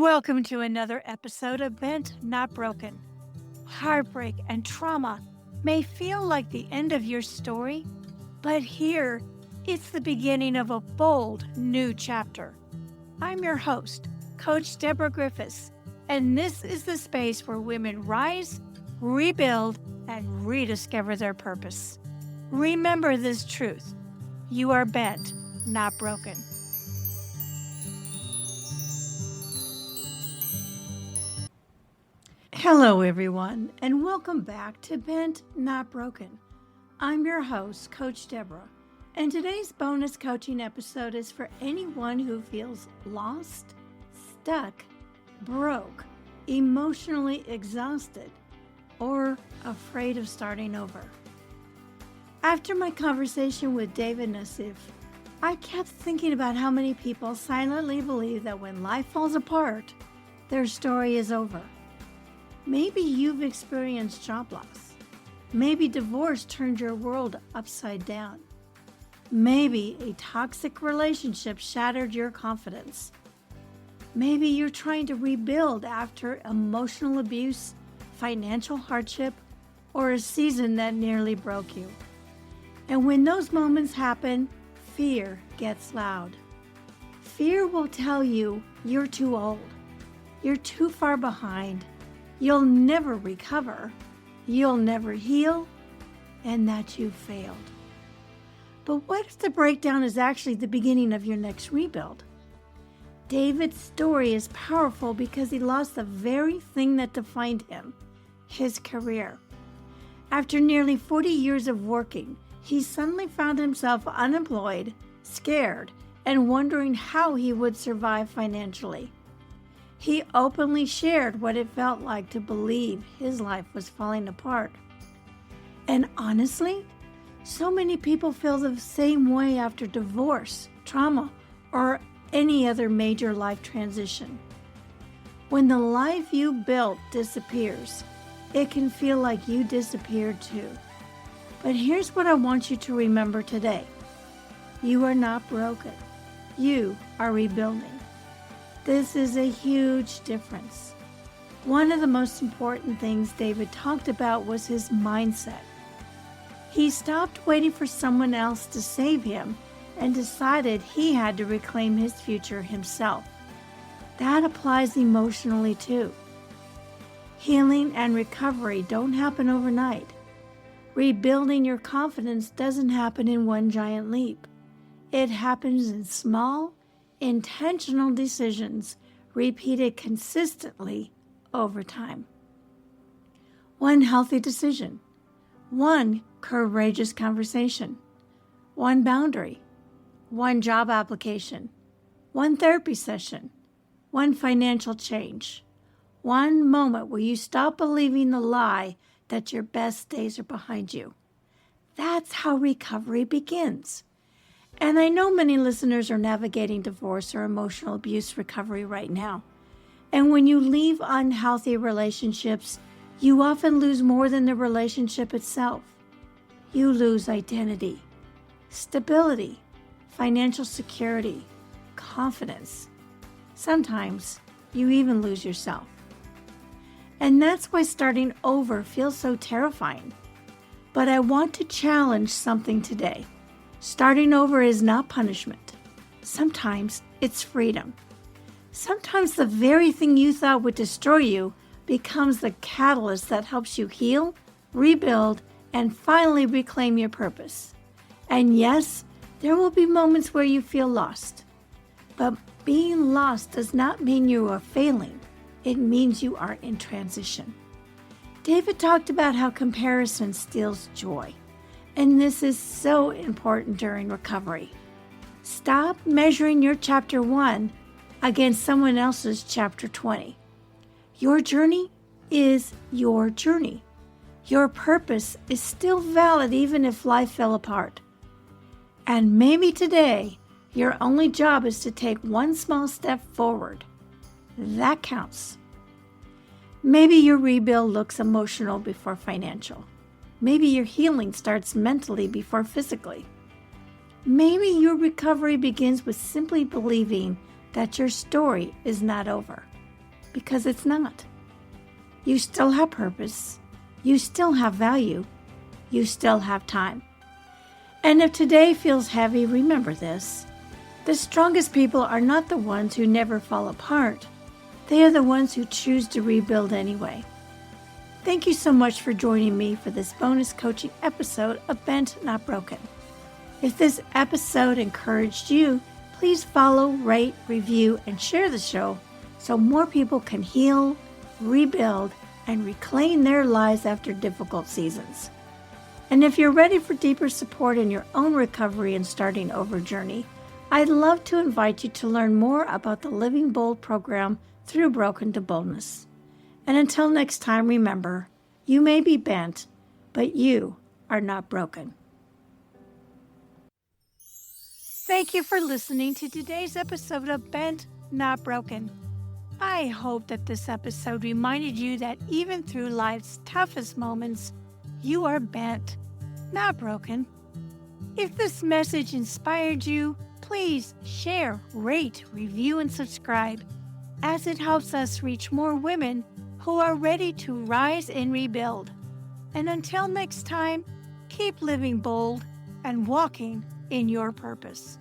Welcome to another episode of Bent Not Broken. Heartbreak and trauma may feel like the end of your story, but here it's the beginning of a bold new chapter. I'm your host, Coach Deborah Griffiths, and this is the space where women rise, rebuild, and rediscover their purpose. Remember this truth: you are bent, not broken. Hello, everyone, and welcome back to Bent Not Broken. I'm your host, Coach Deborah, and today's bonus coaching episode is for anyone who feels lost, stuck, broke, emotionally exhausted, or afraid of starting over. After my conversation with David Nassif, I kept thinking about how many people silently believe that when life falls apart, their story is over. Maybe you've experienced job loss. Maybe divorce turned your world upside down. Maybe a toxic relationship shattered your confidence. Maybe you're trying to rebuild after emotional abuse, financial hardship, or a season that nearly broke you. And when those moments happen, fear gets loud. Fear will tell you you're too old, you're too far behind, you'll never recover, you'll never heal, and that you failed. But what if the breakdown is actually the beginning of your next rebuild? David's story is powerful because he lost the very thing that defined him, his career. After nearly 40 years of working, he suddenly found himself unemployed, scared, and wondering how he would survive financially. He openly shared what it felt like to believe his life was falling apart. And honestly, so many people feel the same way after divorce, trauma, or any other major life transition. When the life you built disappears, it can feel like you disappeared too. But here's what I want you to remember today. You are not broken. You are rebuilding. This is a huge difference. One of the most important things David talked about was his mindset. He stopped waiting for someone else to save him and decided he had to reclaim his future himself. That applies emotionally too. Healing and recovery don't happen overnight. Rebuilding your confidence doesn't happen in one giant leap. It happens in small, intentional decisions repeated consistently over time. One healthy decision, one courageous conversation, one boundary, one job application, one therapy session, one financial change, one moment where you stop believing the lie that your best days are behind you. That's how recovery begins. And I know many listeners are navigating divorce or emotional abuse recovery right now. And when you leave unhealthy relationships, you often lose more than the relationship itself. You lose identity, stability, financial security, confidence. Sometimes you even lose yourself. And that's why starting over feels so terrifying. But I want to challenge something today. Starting over is not punishment. Sometimes it's freedom. Sometimes the very thing you thought would destroy you becomes the catalyst that helps you heal, rebuild, and finally reclaim your purpose. And yes, there will be moments where you feel lost. But being lost does not mean you are failing. It means you are in transition. David talked about how comparison steals joy. And this is so important during recovery. Stop measuring your chapter 1 against someone else's chapter 20. Your journey is your journey. Your purpose is still valid even if life fell apart. And maybe today, your only job is to take one small step forward. That counts. Maybe your rebuild looks emotional before financial. Maybe your healing starts mentally before physically. Maybe your recovery begins with simply believing that your story is not over. because it's not. You still have purpose. You still have value. You still have time. And if today feels heavy, remember this. The strongest people are not the ones who never fall apart. They are the ones who choose to rebuild anyway. Thank you so much for joining me for this bonus coaching episode of Bent Not Broken. If this episode encouraged you, please follow, rate, review, and share the show so more people can heal, rebuild, and reclaim their lives after difficult seasons. And if you're ready for deeper support in your own recovery and starting over journey, I'd love to invite you to learn more about the Living Bold program through Broken to Boldness. And until next time, remember, you may be bent, but you are not broken. Thank you for listening to today's episode of Bent Not Broken. I hope that this episode reminded you that even through life's toughest moments, you are bent, not broken. If this message inspired you, please share, rate, review, and subscribe, as it helps us reach more women who are ready to rise and rebuild. And until next time, keep living bold and walking in your purpose.